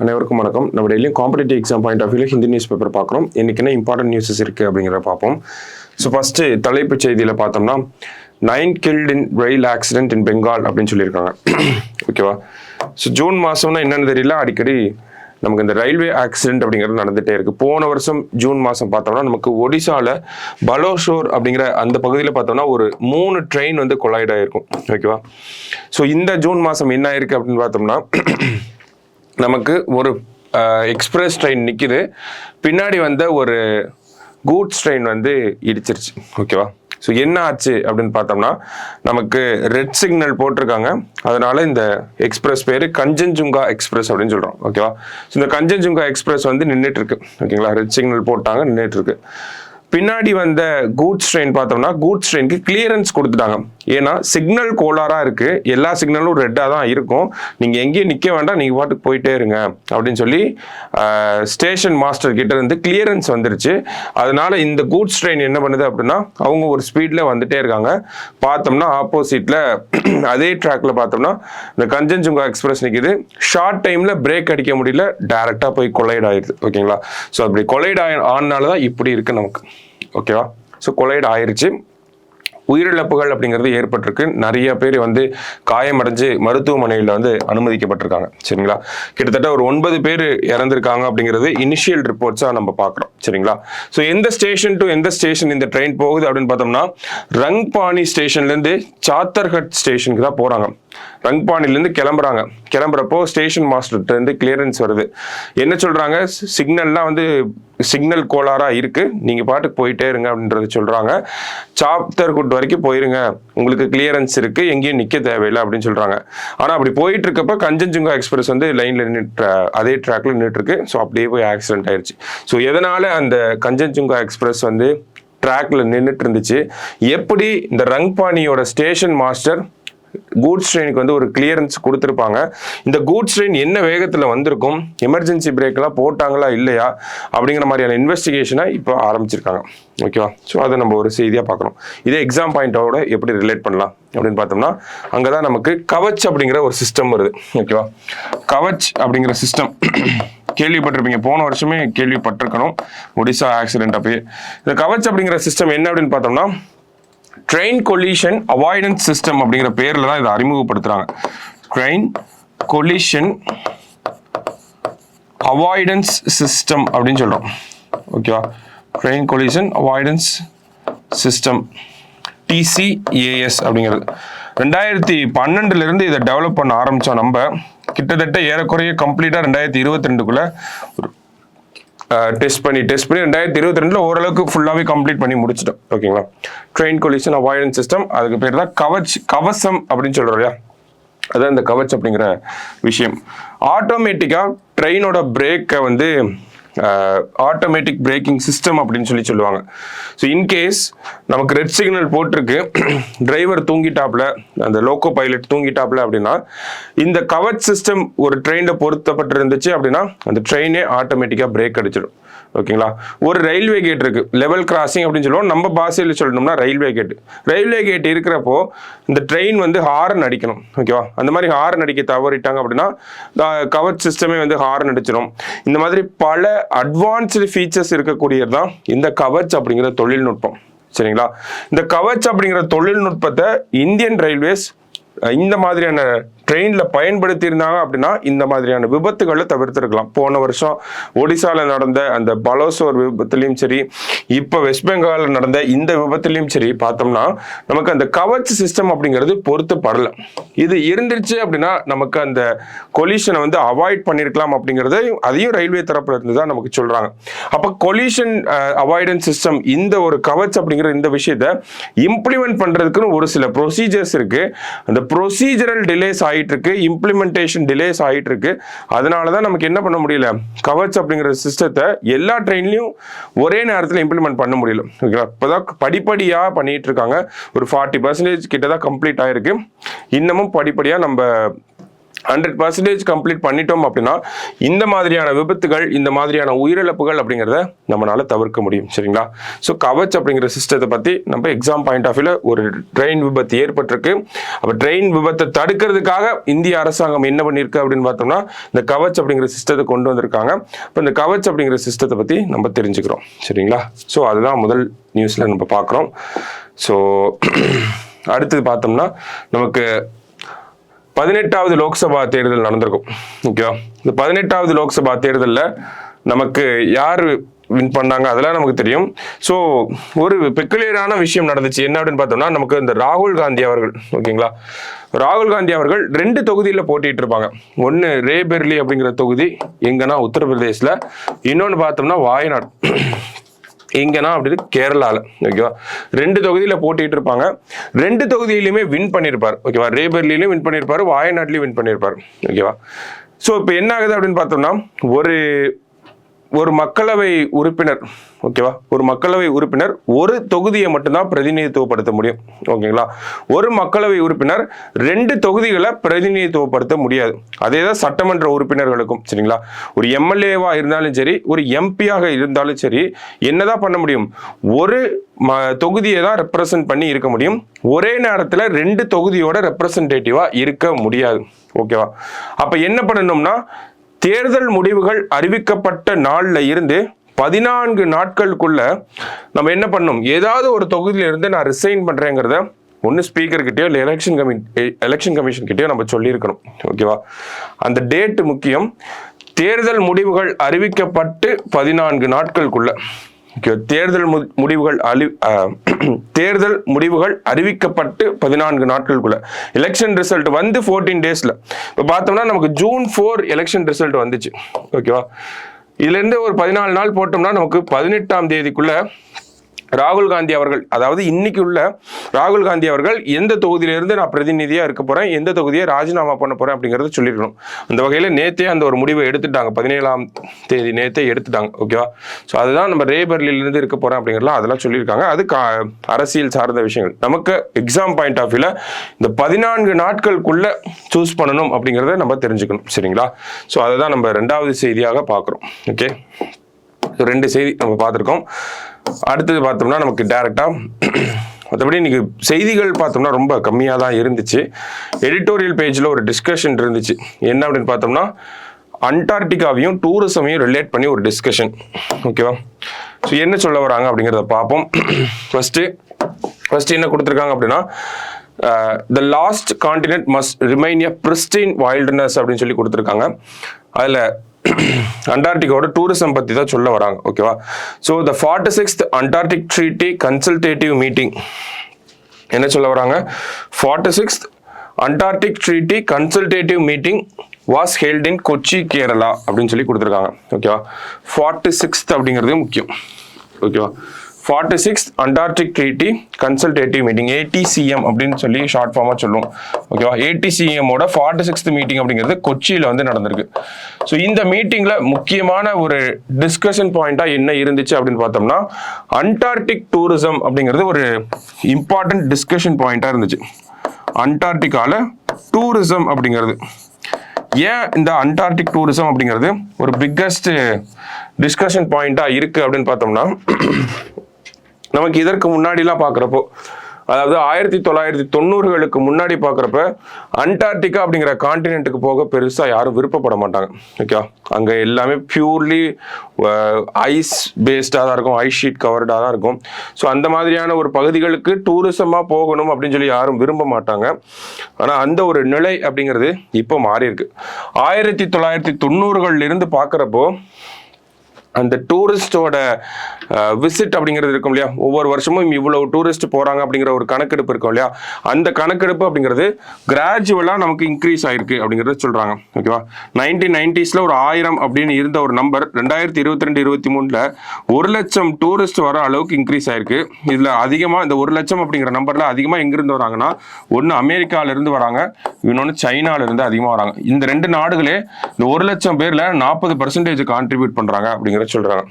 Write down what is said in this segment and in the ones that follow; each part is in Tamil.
அனைவருக்கும் வணக்கம். நம்ம டெய்லியும் காம்படிட்டிவ் எக்ஸாம் பாயிண்ட் ஆஃப் வியூல ஹிந்தி நியூஸ் பேப்பர் பார்க்குறோம். இன்னைக்கு என்ன இம்பார்ட்டன்ட் நியூஸஸ் இருக்குது அப்படிங்கிறத பார்ப்போம். ஸோ ஃபஸ்ட்டு தலைப்புச் செய்தியில் பார்த்தோம்னா 9 killed in rail accident in Bengal அப்படின்னு சொல்லியிருக்காங்க. ஓகேவா? ஸோ ஜூன் மாதம்னா என்னென்னு தெரியல, அடிக்கடி நமக்கு இந்த ரயில்வே ஆக்சிடென்ட் அப்படிங்கிறது நடந்துகிட்டே இருக்குது. போன வருஷம் ஜூன் மாதம் பார்த்தோம்னா நமக்கு ஒடிசாவில் பலோஷோர் அப்படிங்கிற அந்த பகுதியில் பார்த்தோம்னா ஒரு 3 ட்ரெயின் வந்து கொலைட் ஆகிருக்கும். ஓகேவா? ஸோ இந்த ஜூன் மாதம் என்ன ஆயிருக்கு அப்படின்னு பார்த்தோம்னா நமக்கு ஒரு எக்ஸ்பிரஸ் ட்ரெயின் நிற்கிது, பின்னாடி வந்த ஒரு கூட்ஸ் ட்ரெயின் வந்து இடிச்சிருச்சு. ஓகேவா? ஸோ என்ன ஆச்சு அப்படின்னு பார்த்தோம்னா நமக்கு ரெட் சிக்னல் போட்டிருக்காங்க, அதனால இந்த எக்ஸ்பிரஸ் பேர் கஞ்சன்ஜுங்கா எக்ஸ்பிரஸ் அப்படின்னு சொல்கிறோம். ஓகேவா? ஸோ இந்த கஞ்சன்ஜுங்கா எக்ஸ்பிரஸ் வந்து நின்றுட்டு இருக்கு. ஓகேங்களா? ரெட் சிக்னல் போட்டாங்க, நின்றுட்டு இருக்கு. பின்னாடி வந்த கூட்ஸ் ட்ரெயின் பார்த்தோம்னா கூட்ஸ் ட்ரெயினுக்கு கிளியரன்ஸ் கொடுத்துட்டாங்க. ஏன்னா சிக்னல் கோளாறாக இருக்குது, எல்லா சிக்னலும் ரெட்டாக தான் இருக்கும், நீங்கள் எங்கேயும் நிற்க வேண்டாம், நீங்கள் பாட்டுக்கு போயிட்டே இருங்க அப்படின்னு சொல்லி ஸ்டேஷன் மாஸ்டர் கிட்ட இருந்து கிளியரன்ஸ் வந்துருச்சு. அதனால இந்த கூட்ஸ் ட்ரெயின் என்ன பண்ணுது அப்படின்னா அவங்க ஒரு ஸ்பீடில் வந்துட்டே இருக்காங்க. பார்த்தோம்னா ஆப்போசிட்டில் அதே ட்ராக்ல பார்த்தோம்னா இந்த கஞ்சன்ஜுங்கா எக்ஸ்பிரஸ் நிற்கிது. ஷார்ட் டைமில் பிரேக் அடிக்க முடியல, டைரெக்டாக போய் கொலைட் ஆயிடுது. ஓகேங்களா? ஸோ அப்படி கொலைட் ஆனால தான் இப்படி இருக்குது நமக்கு. ஓகேவா? ஸோ கொலைட் ஆயிருச்சு. உயிரிழப்புகள் அப்படிங்கிறது ஏற்பட்டிருக்கு. நிறைய பேர் வந்து காயமடைஞ்சு மருத்துவமனையில் வந்து அனுமதிக்கப்பட்டிருக்காங்க. சரிங்களா? கிட்டத்தட்ட ஒரு 9 பேர் இறந்திருக்காங்க அப்படிங்கிறது இனிஷியல் ரிப்போர்ட்ஸாக நம்ம பார்க்குறோம். சரிங்களா? ஸோ எந்த ஸ்டேஷன் டு எந்த ஸ்டேஷன் இந்த ட்ரெயின் போகுது அப்படின்னு பார்த்தோம்னா ரங்பானி ஸ்டேஷன்லேருந்து சாத்தர்கட் ஸ்டேஷனுக்கு தான் போகிறாங்க. ரங்பானிலேருந்து கிளம்புறப்போ ஸ்டேஷன் மாஸ்டர்கிட்ட இருந்து கிளியரன்ஸ் வருது. என்ன சொல்கிறாங்க, சிக்னல்லாம் வந்து சிக்னல் கோளாறாக இருக்குது, நீங்கள் பாட்டுக்கு போயிட்டே இருங்க அப்படின்றது சொல்கிறாங்க. சாத்தர்குட் வரைக்கும் போயிருங்க, உங்களுக்கு கிளியரன்ஸ் இருக்குது, எங்கேயும் நிற்க தேவையில்லை அப்படின்னு சொல்கிறாங்க. ஆனால் அப்படி போயிட்டு இருக்கப்ப கஞ்சன்ஜுங்கா எக்ஸ்பிரஸ் வந்து லைனில் நின்று அதே ட்ராக்ல நின்றுட்டுருக்கு. ஸோ அப்படியே போய் ஆக்சிடென்ட் ஆயிடுச்சு. ஸோ எதனால் அந்த கஞ்சன்ஜுங்கா எக்ஸ்பிரஸ் வந்து ட்ராக்ல நின்றுட்டு இருந்துச்சு, எப்படி இந்த ரங்பானியோட ஸ்டேஷன் மாஸ்டர் கூட்ஸ் ட்ரெயினுக்கு வந்து ஒரு கிளியரன்ஸ் கொடுத்துருப்பாங்க, இந்த கூட்ஸ் ட்ரெயின் என்ன வேகத்தில் வந்திருக்கும், எமர்ஜென்சி பிரேக்லாம் போட்டாங்களா இல்லையா அப்படிங்கிற மாதிரியான இன்வெஸ்டிகேஷனை இப்போ ஆரம்பிச்சிருக்காங்க. ஓகேவா? ஸோ அதை நம்ம ஒரு செய்தியாக பார்க்குறோம். இதே எக்ஸாம் பாயிண்டோட எப்படி ரிலேட் பண்ணலாம் அப்படின்னு பார்த்தோம்னா அங்கே தான் நமக்கு கவச் அப்படிங்கிற ஒரு சிஸ்டம் வருது. ஓகேவா? கவச் அப்படிங்கிற சிஸ்டம் கேள்விப்பட்டிருப்பீங்க, போன வருஷமே கேள்விப்பட்டிருக்கணும், ஒடிசா ஆக்சிடென்ட் அப்பயே. இந்த கவச் அப்படிங்கிற சிஸ்டம் என்ன அப்படின்னு பார்த்தோம்னா ட்ரெயின் கொலிஷன் அவாய்டன்ஸ் சிஸ்டம் அப்படிங்கிற பேரில் தான் இதை அறிமுகப்படுத்துகிறாங்க. ட்ரெயின் கொலிஷன் அவாய்டன்ஸ் சிஸ்டம் அப்படின்னு சொல்கிறோம். ஓகேவா? Train collision avoidance system TCAS அப்படிங்கிறது 2012 இதை டெவலப் பண்ண ஆரம்பித்தோம். நம்ம கிட்டத்தட்ட ஏறக்குறைய கம்ப்ளீட்டாக 2022 டெஸ்ட் பண்ணி 2022 ஓரளவுக்கு ஃபுல்லாகவே கம்ப்ளீட் பண்ணி முடிச்சிட்டோம். ஓகேங்களா? ட்ரெயின் கொலிஷன் அவாய்டன்ஸ் சிஸ்டம், அதுக்கு பேர் தான் கவசம் அப்படின்னு சொல்கிறோம் இல்லையா, அதான் இந்த கவச் அப்படிங்கிற விஷயம். ஆட்டோமேட்டிக்காக ட்ரெயினோட பிரேக்கை வந்து ஆட்டோமேட்டிக் பிரேக்கிங் சிஸ்டம் அப்படின்னு சொல்லுவாங்க. ஸோ இன்கேஸ் நமக்கு ரெட் சிக்னல் போட்டிருக்கு, டிரைவர் தூங்கிட்டாப்ல, அந்த லோக்கோ பைலட் தூங்கிட்டாப்ல அப்படின்னா இந்த கவச் சிஸ்டம் ஒரு ட்ரெயினில் பொருத்தப்பட்டு இருந்துச்சு அப்படின்னா அந்த ட்ரெயினே ஆட்டோமேட்டிக்காக பிரேக் அடிச்சிடும். ஓகேங்களா? ஒரு ரயில்வே கேட் இருக்கு, லெவல் கிராசிங் அப்படின்னு சொல்லுவோம், நம்ம பாஷையில் சொல்லணும்னா ரயில்வே கேட் இருக்கிறப்போ இந்த ட்ரெயின் வந்து ஹாரன் அடிக்கணும். ஓகேவா? அந்த மாதிரி ஹாரன் அடிக்க தவறிட்டாங்க அப்படின்னா கவச் சிஸ்டமே வந்து ஹாரன் அடிச்சிடும். இந்த மாதிரி பல அட்வான்ஸ்டு ஃபீச்சர்ஸ் இருக்கக்கூடியது தான் இந்த கவச் அப்படிங்கிற தொழில்நுட்பம். சரிங்களா? இந்த கவச் அப்படிங்கிற தொழில்நுட்பத்தை இந்தியன் ரயில்வேஸ் இந்த மாதிரியான ட்ரெயினில் பயன்படுத்தி இருந்தாங்க அப்படின்னா இந்த மாதிரியான விபத்துகளை தவிர்த்திருக்கலாம். போன வருஷம் ஒடிசாவில் நடந்த அந்த பலோசோர் விபத்துலையும் சரி, இப்போ வெஸ்ட் பெங்காலில் நடந்த இந்த விபத்துலையும் சரி பார்த்தோம்னா நமக்கு அந்த கவச் சிஸ்டம் அப்படிங்கிறது பொருத்தப்படலை. இது இருந்துருச்சு அப்படின்னா நமக்கு அந்த கொலிஷனை வந்து அவாய்ட் பண்ணியிருக்கலாம் அப்படிங்கிறது அதையும் ரயில்வே தரப்புல இருந்து தான் நமக்கு சொல்கிறாங்க. அப்போ கொலிஷன் அவாய்டன்ஸ் சிஸ்டம் இந்த ஒரு கவச் அப்படிங்கிற இந்த விஷயத்தை இம்ப்ளிமெண்ட் பண்ணுறதுக்குன்னு ஒரு சில ப்ரொசீஜர்ஸ் இருக்குது. அந்த ப்ரொசீஜரல் டிலேஸ் ஆகிட்டு இருக்கு, இம்ப்ளிமெண்டேஷன் டிலேஸ் ஆகிட்டு இருக்கு. அதனால தான் நமக்கு என்ன பண்ண முடியல, கவச் அப்படிங்கிற சிஸ்டத்தை எல்லா ட்ரெயின்லையும் ஒரே நேரத்தில் இம்ப்ளிமெண்ட் பண்ண முடியல. ஓகேங்களா? இப்போதான் படிப்படியாக பண்ணிட்டு இருக்காங்க. ஒரு 40% கிட்ட தான் கம்ப்ளீட் ஆயிருக்கு. இன்னமும் படிப்படியாக நம்ம 100% கம்ப்ளீட் பண்ணிட்டோம் அப்படின்னா இந்த மாதிரியான விபத்துகள், இந்த மாதிரியான உயிரிழப்புகள் அப்படிங்கிறத நம்மளால தவிர்க்க முடியும். சரிங்களா? ஸோ கவச் அப்படிங்கிற சிஸ்டத்தை பற்றி நம்ம எக்ஸாம் பாயிண்ட் ஆஃப் வியூல ஒரு ட்ரெயின் விபத்து ஏற்பட்டிருக்கு. அப்போ ட்ரெயின் விபத்தை தடுக்கிறதுக்காக இந்திய அரசாங்கம் என்ன பண்ணியிருக்கு அப்படின்னு பார்த்தோம்னா இந்த கவச் அப்படிங்கிற சிஸ்டத்தை கொண்டு வந்திருக்காங்க. இப்போ இந்த கவச் அப்படிங்கிற சிஸ்டத்தை பற்றி நம்ம தெரிஞ்சுக்கிறோம். சரிங்களா? ஸோ அதுதான் முதல் நியூஸில் நம்ம பார்க்குறோம். ஸோ அடுத்தது பார்த்தோம்னா நமக்கு 18வது லோக்சபா தேர்தல் நடந்திருக்கும். ஓகேவா? இந்த 18வது லோக்சபா தேர்தலில் நமக்கு யார் வின் பண்ணாங்க அதெல்லாம் நமக்கு தெரியும். ஸோ ஒரு பெக்குலியரான விஷயம் நடந்துச்சு. என்ன அப்படின்னு பார்த்தோம்னா நமக்கு இந்த ராகுல் காந்தி அவர்கள், ஓகேங்களா, ராகுல் காந்தி அவர்கள் 2 தொகுதியில் போட்டிட்டு இருப்பாங்க. ஒன்று ரேபெர்லி அப்படிங்கிற தொகுதி, எங்கன்னா உத்தரப்பிரதேசில், இன்னொன்று பார்த்தோம்னா வாயநாடு, எங்கன்னா அப்படி கேரளாவில். ஓகேவா? 2 தொகுதியில் போட்டிட்டு இருப்பாங்க. 2 தொகுதியிலுமே வின் பண்ணியிருப்பார். ஓகேவா? ரேபெர்லிலையும் வின் பண்ணியிருப்பார், வாயநாட்டிலையும் வின் பண்ணியிருப்பார். ஓகேவா? ஸோ இப்போ என்ன ஆகுது அப்படின்னு பார்த்தோம்னா ஒரு மக்களவை உறுப்பினர், ஓகேவா, ஒரு மக்களவை உறுப்பினர் ஒரு தொகுதியை மட்டும்தான் பிரதிநிதித்துவப்படுத்த முடியும். ஓகேங்களா? ஒரு மக்களவை உறுப்பினர் 2 தொகுதிகளை பிரதிநிதித்துவப்படுத்த முடியாது. அதே தான் சட்டமன்ற உறுப்பினர்களுக்கும். சரிங்களா? ஒரு எம்எல்ஏவா இருந்தாலும் சரி, ஒரு எம்பியாக இருந்தாலும் சரி, என்னதான் பண்ண முடியும்? ஒரு தொகுதியை தான் ரெப்ரசன்ட் பண்ணி இருக்க முடியும். ஒரே நேரத்தில் 2 தொகுதியோட ரெப்ரசன்டேட்டிவா இருக்க முடியாது. ஓகேவா? அப்ப என்ன பண்ணணும்னா தேர்தல் முடிவுகள் அறிவிக்கப்பட்ட நாள்ல இருந்து 14 நாட்களுக்குள்ள நம்ம என்ன பண்ணணும்? ஏதாவது ஒரு தொகுதியில இருந்து நான் ரிசைன் பண்றேங்கிறத ஒன்று ஸ்பீக்கர் கிட்டயோ இல்லை எலெக்ஷன் கமிஷன் கிட்டயோ நம்ம சொல்லியிருக்கணும். ஓகேவா? அந்த டேட் முக்கியம். தேர்தல் முடிவுகள் அறிவிக்கப்பட்டு 14 நாட்களுக்குள்ள, தேர்தல் முடிவுகள் அறிவிக்கப்பட்டு 14 நாட்களுக்குள்ள, எலெக்ஷன் ரிசல்ட் வந்து 14 டேஸ்ல. இப்போ பார்த்தோம்னா நமக்கு ஜூன் 4 எலெக்ஷன் ரிசல்ட் வந்துச்சு. ஓகேவா? இதுல இருந்து ஒரு 14 நாள் போட்டோம்னா நமக்கு 18ஆம் தேதிக்குள்ள ராகுல் காந்தி அவர்கள், அதாவது இன்னைக்கு உள்ள ராகுல் காந்தி அவர்கள் எந்த தொகுதியிலிருந்து நான் பிரதிநிதியா இருக்க போறேன், எந்த தொகுதியை ராஜினாமா பண்ண போறேன் அப்படிங்கறத சொல்லிருக்கணும். அந்த வகையில நேத்தே அந்த ஒரு முடிவை எடுத்துட்டாங்க. 17ஆம் தேதி நேத்தே எடுத்துட்டாங்க. ஓகேவா? ஸோ அதுதான் நம்ம ரேபெர்லில இருந்து இருக்க போறேன் அப்படிங்கறதெல்லாம் அதெல்லாம் சொல்லியிருக்காங்க. அது அரசியல் சார்ந்த விஷயங்கள். நமக்கு எக்ஸாம் பாயிண்ட் ஆஃப் வியூல இந்த 14 நாட்களுக்குள்ள சூஸ் பண்ணணும் அப்படிங்கறத நம்ம தெரிஞ்சுக்கணும். சரிங்களா? ஸோ அதுதான் நம்ம 2வது செய்தியாக பார்க்குறோம். ஓகே, 2 செய்தி நம்ம பார்த்துருக்கோம். அடுத்தது பார்த்தோம்னா நமக்கு டைரக்டா மற்றபடி இன்னைக்கு செய்திகள் பார்த்தோம்னா ரொம்ப கம்மியாக தான் இருந்துச்சு. எடிட்டோரியல் பேஜில் ஒரு டிஸ்கஷன் இருந்துச்சு. என்ன அப்படின்னு பார்த்தோம்னா அண்டார்டிகாவையும் டூரிசமையும் ரிலேட் பண்ணி ஒரு டிஸ்கஷன். ஓகேவா? ஸோ என்ன சொல்ல வராங்க அப்படிங்கிறத பார்ப்போம். ஃபர்ஸ்ட் என்ன கொடுத்துருக்காங்க அப்படின்னா the last continent must remain a pristine wilderness அப்படின்னு சொல்லி கொடுத்துருக்காங்க. அதில் அண்டார்டிகாவோட டூரிசம் பத்தி தான் சொல்ல வராங்க. ஓகேவா? So the 46th Antarctic treaty consultative meeting என்ன சொல்ல வராங்க? 46th Antarctic treaty consultative meeting was held in Kochi, Kerala அப்படின்னு சொல்லி கொடுத்துருக்காங்க. ஓகேவா? 46th அப்படிங்கிறது முக்கியம். ஓகேவா? 46th Antarctic treaty consultative meeting, ATCM அப்படின்னு சொல்லி ஷார்ட் ஃபார்மாக சொல்லுவோம். ஓகேவா? ATCMோட 46th மீட்டிங் அப்படிங்கிறது கொச்சியில் வந்து நடந்திருக்கு. ஸோ இந்த மீட்டிங்கில் முக்கியமான ஒரு டிஸ்கஷன் பாயிண்டாக என்ன இருந்துச்சு அப்படின்னு பார்த்தோம்னா அண்டார்டிக் டூரிசம் அப்படிங்கிறது ஒரு இம்பார்ட்டன்ட் டிஸ்கஷன் பாயிண்டாக இருந்துச்சு. அண்டார்டிகாவில் டூரிசம் அப்படிங்கிறது ஏன் இந்த அண்டார்டிக் டூரிசம் அப்படிங்கிறது ஒரு பிக்கஸ்ட் டிஸ்கஷன் பாயிண்டாக இருக்குது அப்படின்னு பார்த்தோம்னா நமக்கு இதற்கு முன்னாடிலாம் பார்க்குறப்போ, அதாவது 1990களுக்கு முன்னாடி பார்க்குறப்ப அண்டார்டிகா அப்படிங்கிற கான்டினென்ட்டுக்கு போக பெருசாக யாரும் விருப்பப்பட மாட்டாங்க. ஓகேவா? அங்கே எல்லாமே பியூர்லி ஐஸ் பேஸ்டாக தான் இருக்கும், ஐஸ் ஷீட் கவர்டாக தான் இருக்கும். ஸோ அந்த மாதிரியான ஒரு பகுதிகளுக்கு டூரிசமாக போகணும் அப்படின்னு சொல்லி யாரும் விரும்ப மாட்டாங்க. ஆனால் அந்த ஒரு நிலை அப்படிங்கிறது இப்போ மாறி இருக்கு. 1990களிலிருந்து பார்க்குறப்போ அந்த டூரிஸ்டோட விசிட் அப்படிங்கிறது இருக்கும் இல்லையா, ஒவ்வொரு வருஷமும் இவ்வளவு டூரிஸ்ட் போறாங்க அப்படிங்கிற ஒரு கணக்கெடுப்பு இருக்கும் இல்லையா, அந்த கணக்கெடுப்பு அப்படிங்கிறது கிராஜுவலா நமக்கு இன்க்ரீஸ் ஆயிருக்கு அப்படிங்கறத சொல்றாங்க. ஓகேவா? 1990s ஒரு 1000 அப்படின்னு இருந்த ஒரு நம்பர் 2022-23 1 லட்சம் டூரிஸ்ட் வர அளவுக்கு இன்க்ரீஸ் ஆயிருக்கு. இதுல அதிகமா இந்த 1 லட்சம் அப்படிங்கிற நம்பர்ல அதிகமா எங்கிருந்து வராங்கன்னா, ஒன்னு அமெரிக்கால இருந்து வராங்க, இன்னொன்னு சைனால இருந்து அதிகமா வராங்க. இந்த 2 நாடுகளே இந்த 1 லட்சம் பேர்ல 40% கான்ட்ரிபியூட் பண்றாங்க அப்படிங்கிற சொல்றாங்க.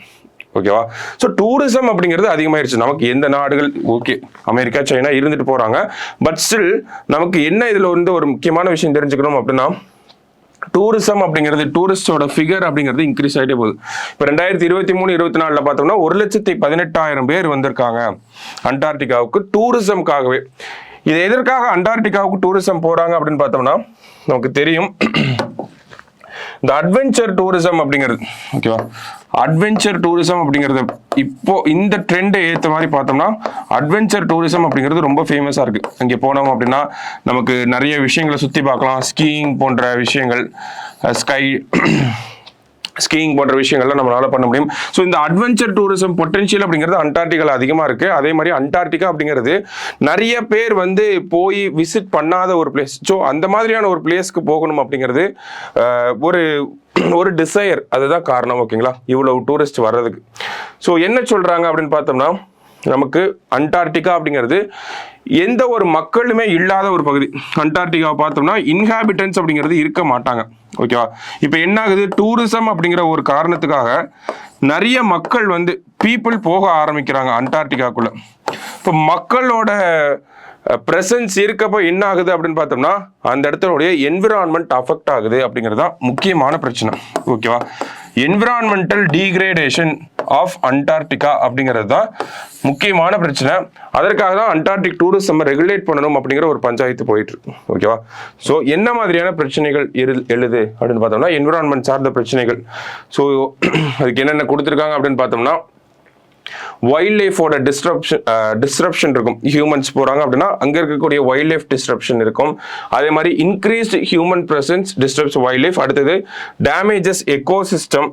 ஓகேவா? ஸோ டூரிசம் அப்படிங்கிறது அதிகமாயிருச்சு. நமக்கு எந்த நாடுகள் ஓகே, அமெரிக்கா சைனா இருந்துட்டு போறாங்க, பட் ஸ்டில் நமக்கு என்ன இதுல வந்து ஒரு முக்கியமான விஷயம் தெரிஞ்சுக்கணும் அப்படின்னா டூரிசம் அப்படிங்கிறது டூரிஸ்டோட ஃபிகர் அப்படிங்கிறது இன்க்ரீஸ் ஆகிட்டே போகுது. இப்போ 2023-24 பார்த்தோம்னா 1,18,000 பேர் வந்திருக்காங்க அண்டார்டிகாவுக்கு டூரிசம்காகவே. இது எதற்காக அண்டார்டிகாவுக்கு டூரிசம் போறாங்க அப்படின்னு பார்த்தோம்னா நமக்கு தெரியும், இந்த அட்வென்ச்சர் டூரிசம் அப்படிங்கிறது, ஓகேவா, அட்வென்ச்சர் டூரிசம் அப்படிங்கிறது இப்போ இந்த ட்ரெண்டை ஏற்ற மாதிரி பார்த்தோம்னா அட்வென்ச்சர் டூரிசம் அப்படிங்கிறது ரொம்ப ஃபேமஸாக இருக்குது. அங்கே போனோம் அப்படின்னா நமக்கு நிறைய விஷயங்களை சுற்றி பார்க்கலாம். ஸ்கீயிங் போன்ற விஷயங்கள், ஸ்கீயிங் போன்ற விஷயங்கள்லாம் நம்மளால பண்ண முடியும். ஸோ இந்த அட்வென்ச்சர் டூரிசம் பொட்டன்ஷியல் அப்படிங்கிறது அண்டார்டிகாவில் அதிகமாக இருக்குது. அதே மாதிரி அண்டார்டிகா அப்படிங்கிறது நிறைய பேர் வந்து போய் விசிட் பண்ணாத ஒரு பிளேஸ். ஸோ அந்த மாதிரியான ஒரு பிளேஸ்க்கு போகணும் அப்படிங்கிறது ஒரு டிசையர், அதுதான் காரணம். ஓகேங்களா, இவ்வளவு டூரிஸ்ட் வர்றதுக்கு. ஸோ என்ன சொல்கிறாங்க அப்படின்னு பார்த்தோம்னா நமக்கு அண்டார்டிகா அப்படிங்கிறது எந்த ஒரு மக்களுமே இல்லாத ஒரு பகுதி. அண்டார்டிகாவை பார்த்தோம்னா இன்ஹாபிட்டன்ஸ் அப்படிங்கிறது இருக்க மாட்டாங்க. ஓகேவா, இப்போ என்ன ஆகுது, டூரிசம் அப்படிங்கிற ஒரு காரணத்துக்காக நிறைய மக்கள் வந்து பீப்புள் போக ஆரம்பிக்கிறாங்க அண்டார்டிகாக்குள்ள. இப்போ மக்களோட ப்ரெசன்ஸ் இருக்கப்போ என்ன ஆகுது அப்படின்னு பார்த்தோம்னா அந்த இடத்துடைய என்விரான்மெண்ட் அஃபெக்ட் ஆகுது அப்படிங்கிறது தான் முக்கியமான பிரச்சனை. ஓகேவா, என்விரான்மெண்டல் டீக்ரேடேஷன் ஆஃப் அண்டார்டிகா அப்படிங்கிறது தான் முக்கியமான பிரச்சனை. அதற்காக தான் அண்டார்டிக் டூரிசம் ரெகுலேட் பண்ணணும் அப்படிங்கிற ஒரு பஞ்சாயத்து போயிட்டு இருக்கு. ஓகேவா, ஸோ என்ன மாதிரியான பிரச்சனைகள் எழுது அப்படின்னு பார்த்தோம்னா என்விரான்மெண்ட் சார்ந்த பிரச்சனைகள். ஸோ அதுக்கு என்னென்ன கொடுத்துருக்காங்க அப்படின்னு பார்த்தோம்னா வைல்ட் லைஃபோட டிஸ்ரப்ஷன் இருக்கும். ஹியூமன்ஸ் போறாங்க அப்படின்னா அங்க இருக்கக்கூடிய வைல்ட் லைஃப் டிஸ்ரப்ஷன் இருக்கும். அதே மாதிரி increased human presence disturbs wildlife. அடுத்தது டேமேஜஸ் எக்கோசிஸ்டம்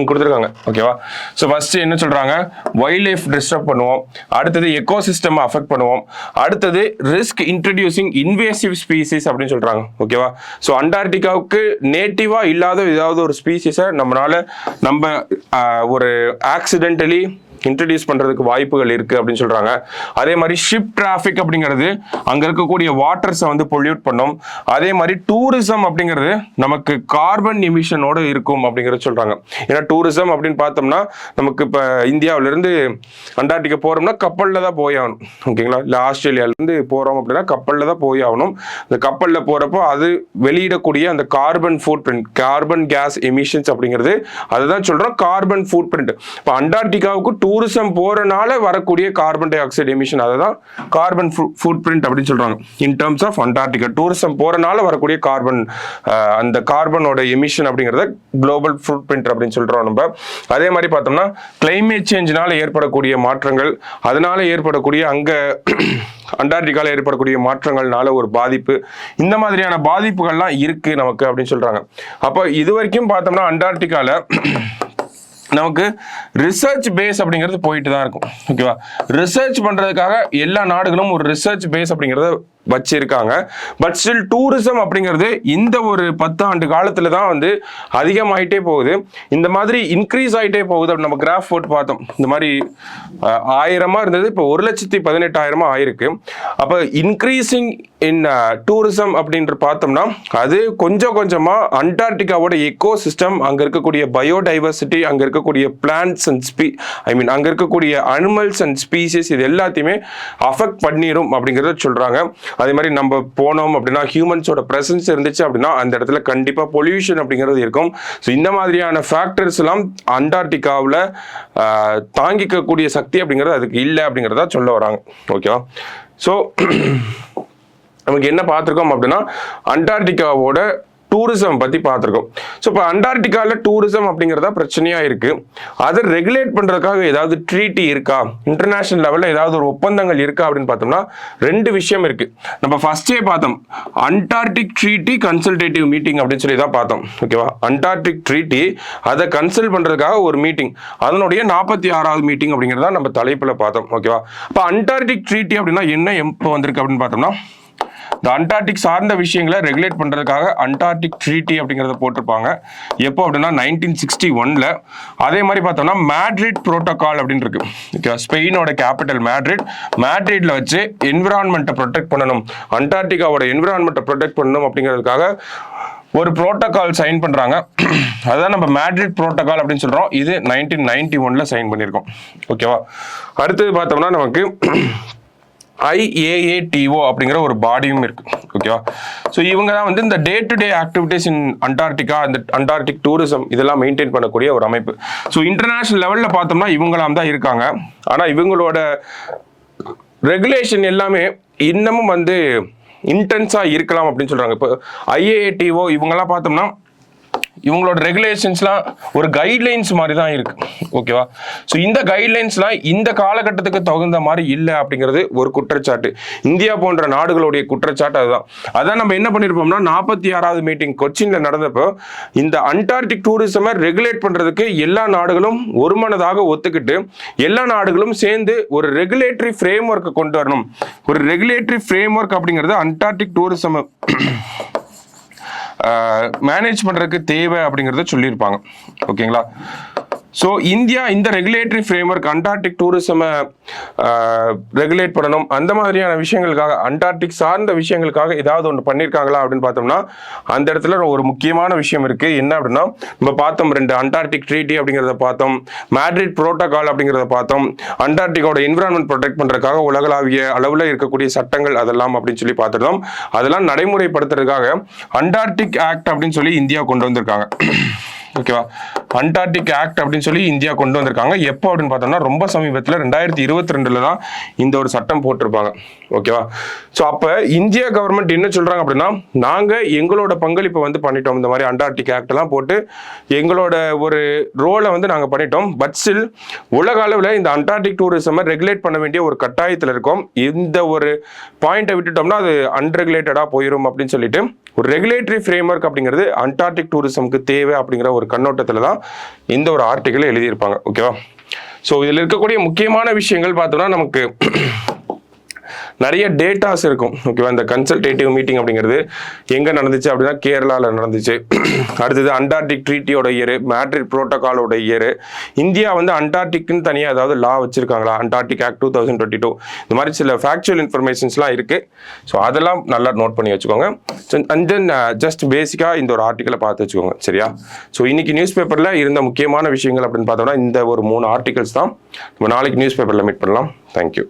கொடுத்துருக்காங்க. ஓகேவா, ஸோ ஃபர்ஸ்ட் என்ன சொல்றாங்க, வைல்ட் லைஃப் டிஸ்டர்ப் பண்ணுவோம், அடுத்தது எக்கோசிஸ்டம் அஃபெக்ட் பண்ணுவோம், அடுத்தது ரிஸ்க் இன்ட்ரடியூசிங் இன்வேசிவ் ஸ்பீசிஸ் அப்படின்னு சொல்றாங்க. ஓகேவா, ஸோ அண்டார்டிகாவுக்கு நேட்டிவா இல்லாத ஏதாவது ஒரு ஸ்பீசிஸை நம்ம ஒரு ஆக்சிடென்டலி இன்ட்ரடியூஸ் பண்றதுக்கு வாய்ப்புகள் இருக்கு அப்படின்னு சொல்றாங்க. அதே மாதிரி ஷிப் டிராபிக் அப்படிங்கிறது அங்க இருக்கக்கூடிய வாட்டர்ஸை வந்து பொல்யூட் பண்ணும். அதே மாதிரி டூரிசம் அப்படிங்கிறது நமக்கு கார்பன் எமிஷனோட இருக்கும் அப்படிங்கறத சொல்றாங்க. ஏன்னா டூரிசம் அப்படின்னு பார்த்தோம்னா நமக்கு இப்ப இந்தியாவில இருந்து அண்டார்டிகா போறோம்னா கப்பல்ல தான் போய் ஆகணும். ஓகேங்களா, இல்ல ஆஸ்திரேலியால இருந்து போறோம் அப்படின்னா கப்பல்ல தான் போய் ஆகணும். இந்த கப்பல்ல போறப்போ அது வெளியிடக்கூடிய அந்த carbon food print, carbon case emissions அப்படிங்கிறது அதுதான் சொல்றோம் கார்பன் ஃபுட் பிரிண்ட். இப்போ அண்டார்டிகாவுக்கு டூரிசம் போறனால வரக்கூடிய கார்பன் டை ஆக்சைடு எமிஷன், அதுதான் கார்பன் ஃபுட் பிரிண்ட் அப்படின்னு சொல்றாங்க. In terms of Antarctica tourism போறனால வரக்கூடிய கார்பன், அந்த கார்பனோட எமிஷன் அப்படிங்கறத குளோபல் ஃபுட் பிரிண்ட் அப்படின்னு சொல்றோம் நம்ம. அதே மாதிரி பார்த்தோம்னா கிளைமேட் சேஞ்சினால ஏற்படக்கூடிய மாற்றங்கள், அதனால ஏற்படக்கூடிய அங்க அண்டார்டிகால ஏற்படக்கூடிய மாற்றங்கள்னால ஒரு பாதிப்பு, இந்த மாதிரியான பாதிப்புகள்லாம் இருக்கு நமக்கு அப்படின்னு சொல்றாங்க. அப்போ இது வரைக்கும் பார்த்தோம்னா அண்டார்டிகால நமக்கு ரிசர்ச் பேஸ் அப்படிங்கிறது போயிட்டு தான் இருக்கும். ஓகேவா, ரிசர்ச் பண்றதுக்காக எல்லா நாடுகளும் ஒரு ரிசர்ச் பேஸ் அப்படிங்கிறத வச்சிருக்காங்க. பட் ஸ்டில் டூரிசம் அப்படிங்கிறது இந்த ஒரு 10 ஆண்டு காலத்துல தான் வந்து அதிகமாயிட்டே போகுது. இந்த மாதிரி இன்க்ரீஸ் ஆகிட்டே போகுது. நம்ம கிராஃப் போட்டு பார்த்தோம், இந்த மாதிரி 1000 இருந்தது, இப்போ 1,18,000 ஆயிருக்கு. அப்போ இன்க்ரீசிங் இன் டூரிசம் அப்படின்ற பார்த்தோம்னா அது கொஞ்சம் கொஞ்சமா அண்டார்டிகாவோட எக்கோ சிஸ்டம், அங்க இருக்கக்கூடிய பயோடைவர்சிட்டி, அங்க இருக்கக்கூடிய பிளான்ட்ஸ் அண்ட் அங்க இருக்கக்கூடிய அனிமல்ஸ் அண்ட் ஸ்பீசிஸ், இது எல்லாத்தையுமே அஃபெக்ட் பண்ணிடும் அப்படிங்கறத சொல்றாங்க. அதே மாதிரி நம்ம போனோம் அப்படின்னா ஹியூமன்ஸோட பிரசன்ஸ் இருந்துச்சு அப்படின்னா அந்த இடத்துல கண்டிப்பா பொல்யூஷன் அப்படிங்கிறது இருக்கும். ஸோ இந்த மாதிரியான ஃபேக்டர்ஸ் எல்லாம் அண்டார்டிகாவில் தாங்கிக்கக்கூடிய சக்தி அப்படிங்கிறது அதுக்கு இல்லை அப்படிங்கிறத சொல்ல வராங்க. ஓகேவா, ஸோ நமக்கு என்ன பார்த்துருக்கோம் அப்படின்னா அண்டார்டிகாவோட டூரிசம் பத்தி பார்த்துருக்கோம். ஸோ இப்போ அண்டார்டிகால டூரிசம் அப்படிங்கிறதா பிரச்சனையா இருக்கு. அதை ரெகுலேட் பண்றதுக்காக ஏதாவது ட்ரீட்டி இருக்கா, இன்டர்நேஷனல் லெவல்ல ஏதாவது ஒரு ஒப்பந்தங்கள் இருக்கா அப்படின்னு பார்த்தோம்னா 2 விஷயம் இருக்கு. நம்ம ஃபர்ஸ்டே பார்த்தோம், அண்டார்டிக் ட்ரீட்டி கன்சல்டேட்டிவ் மீட்டிங் அப்படின்னு சொல்லி தான் பார்த்தோம். ஓகேவா, அண்டார்டிக் ட்ரீட்டி அதை கன்சல்ட் பண்றதுக்காக ஒரு மீட்டிங், அதனுடைய 46வது மீட்டிங் அப்படிங்கிறதா நம்ம தலைப்புல பார்த்தோம். ஓகேவா, இப்போ அண்டார்டிக் ட்ரீட்டி அப்படின்னா என்ன, எப்போ வந்திருக்கு அப்படின்னு பார்த்தோம்னா இந்த அண்டார்டிக் சார்ந்த விஷயங்களை ரெகுலேட் பண்றதுக்காக அண்டார்டிக் ட்ரீட்டி அப்படிங்கறத போட்டிருப்பாங்க. எப்போ அப்படின்னா 1961ல. அதே மாதிரி பார்த்தோம்னா மேட்ரிட் புரோட்டோகால் அப்படின்னு இருக்கு. ஓகே, ஸ்பெயினோட கேபிட்டல் மேட்ரிட்ல வச்சு என்விரான்மெண்ட்டை ப்ரொடெக்ட் பண்ணணும், அண்டார்டிகாவோட என்விரான்மெண்ட்டை ப்ரொடெக்ட் பண்ணணும் அப்படிங்கிறதுக்காக ஒரு புரோட்டோகால் சைன் பண்றாங்க. அதான் நம்ம மேட்ரிட் புரோட்டோகால் அப்படின்னு சொல்றோம். இது 1991ல சைன் பண்ணியிருக்கோம். ஓகேவா, அடுத்தது பார்த்தோம்னா நமக்கு IAATO அப்படிங்கிற ஒரு பாடியும் இருக்கு. ஓகேவா? ஸோ இவங்க தான் வந்து இந்த day to day activities in Antarctica, இந்த அண்டார்டிக் டூரிசம் இதெல்லாம் மெயின்டைன் பண்ணக்கூடிய ஒரு அமைப்பு. ஸோ இன்டர்நேஷனல் லெவலில் பார்த்தோம்னா இவங்களாம் தான் இருக்காங்க. ஆனால் இவங்களோட ரெகுலேஷன் எல்லாமே இன்னமும் வந்து இன்டென்ஸாக இருக்கலாம் அப்படின்னு சொல்கிறாங்க. இப்போ IAATO இவங்கெல்லாம் பார்த்தோம்னா இவங்களோட ரெகுலேஷன்ஸ்லாம் ஒரு கைட்லைன்ஸ் மாதிரி தான் இருக்கு. ஓகேவா? ஸோ இந்த கைட்லைன்ஸ்லாம் இந்த காலகட்டத்துக்கு தகுந்த மாதிரி இல்லை அப்படிங்கிறது ஒரு குற்றச்சாட்டு. இந்தியா போன்ற நாடுகளுடைய குற்றச்சாட்டு அதுதான். அதான் நம்ம என்ன பண்ணியிருப்போம்னா 46வது மீட்டிங் கொச்சின்ல நடந்தப்போ இந்த அண்டார்டிக் டூரிசமை ரெகுலேட் பண்றதுக்கு எல்லா நாடுகளும் ஒருமனதாக ஒத்துக்கிட்டு எல்லா நாடுகளும் சேர்ந்து ஒரு ரெகுலேட்டரி ஃப்ரேம் ஒர்க்கை கொண்டு வரணும். ஒரு ரெகுலேட்டரி ஃப்ரேம் ஒர்க் அப்படிங்கிறது அண்டார்டிக் டூரிசம் மேனேஜ் பண்றதுக்கு தேவை அப்படிங்கிறத சொல்லியிருப்பாங்க. ஓகேங்களா? ஸோ இந்தியா இந்த ரெகுலேட்டரி ஃப்ரேம்வொர்க் அண்டார்டிக் டூரிசமை ரெகுலேட் பண்ணணும், அந்த மாதிரியான விஷயங்களுக்காக அண்டார்டிக் சார்ந்த விஷயங்களுக்காக ஏதாவது ஒன்று பண்ணியிருக்காங்களா அப்படின்னு பார்த்தோம்னா அந்த இடத்துல ஒரு முக்கியமான விஷயம் இருக்கு. என்ன அப்படின்னா நம்ம பார்த்தோம் 2 அண்டார்டிக் ட்ரீட்டி அப்படிங்கிறத பார்த்தோம், மேட்ரிட் புரோட்டோகால் அப்படிங்கிறத பார்த்தோம், அண்டார்டிகோட என்விரான்மெண்ட் ப்ரொடெக்ட் பண்றதுக்காக உலகளாவிய அளவில் இருக்கக்கூடிய சட்டங்கள் அதெல்லாம் அப்படின்னு சொல்லி பார்த்துருந்தோம். அதெல்லாம் நடைமுறைப்படுத்துறதுக்காக அண்டார்டிக் ஆக்ட் அப்படின்னு சொல்லி இந்தியா கொண்டு வந்திருக்காங்க. ஓகேவா? அண்டார்டிக் ஆக்ட் அப்படின்னு சொல்லி இந்தியா கொண்டு வந்திருக்காங்க. எப்போ அப்படின்னு பார்த்தோம்னா ரொம்ப சமீபத்தில் 2022 தான் இந்த ஒரு சட்டம் போட்டிருப்பாங்க. ஓகேவா? ஸோ அப்போ இந்தியா கவர்மெண்ட் என்ன சொல்றாங்க அப்படின்னா நாங்கள் எங்களோட பங்களிப்பை வந்து பண்ணிட்டோம், இந்த மாதிரி அண்டார்டிக் ஆக்ட் எல்லாம் போட்டு எங்களோட ஒரு ரோலை வந்து நாங்கள் பண்ணிட்டோம். பட் ஸ்டில் உலக அளவில் இந்த அண்டார்டிக் டூரிசமை ரெகுலேட் பண்ண வேண்டிய ஒரு கட்டாயத்தில் இருக்கோம். இந்த ஒரு பாயிண்டை விட்டுட்டோம்னா அது அன்ரெகுலேட்டடாக போயிடும் அப்படின்னு சொல்லிட்டு ஒரு ரெகுலேட்டரி ஃப்ரேம்வொர்க் அப்படிங்கிறது அண்டார்டிக் டூரிசம்க்கு தேவை அப்படிங்கிற ஒரு கண்ணோட்டத்தில் தான் இந்த ஒரு ஆர்டிக்கிள் எழுதியிருப்பாங்க. ஓகேவா? ஸோ இதில் இருக்கக்கூடிய முக்கியமான விஷயங்கள் பார்த்தோம்னா நமக்கு நிறைய டேட்டாஸ் இருக்கும். ஓகேவா? இந்த கன்சல்டேட்டிவ் மீட்டிங் அப்படிங்கிறது எங்கே நடந்துச்சு அப்படின்னா கேரளாவில் நடந்துச்சு. அடுத்தது அண்டார்டிக் ட்ரீட்டியோட இயர், மேட்ரிட் புரோட்டோகாலோட இயர், இந்தியா வந்து அண்டார்டிக்னு தனியாக ஏதாவது லா வச்சிருக்காங்களா, அண்டார்டிக் ஆக்ட் 2022, இந்த மாதிரி சில ஃபேக்சுவல் இன்ஃபர்மேஷன்ஸ்லாம் இருக்கு. ஸோ அதெல்லாம் நல்லா நோட் பண்ணி வச்சுக்கோங்க. அண்ட் தென் ஜஸ்ட் பேசிக்காக இந்த ஒரு ஆர்டிக்கலை பார்த்து வச்சுக்கோங்க. சரியா? ஸோ இன்னைக்கு நியூஸ் பேப்பரில் இருந்த முக்கியமான விஷயங்கள் அப்படின்னு பார்த்தோம்னா இந்த ஒரு 3 ஆர்டிகல்ஸ் தான். நம்ம நாளைக்கு நியூஸ் பேப்பரில் மீட் பண்ணலாம். தேங்க்யூ.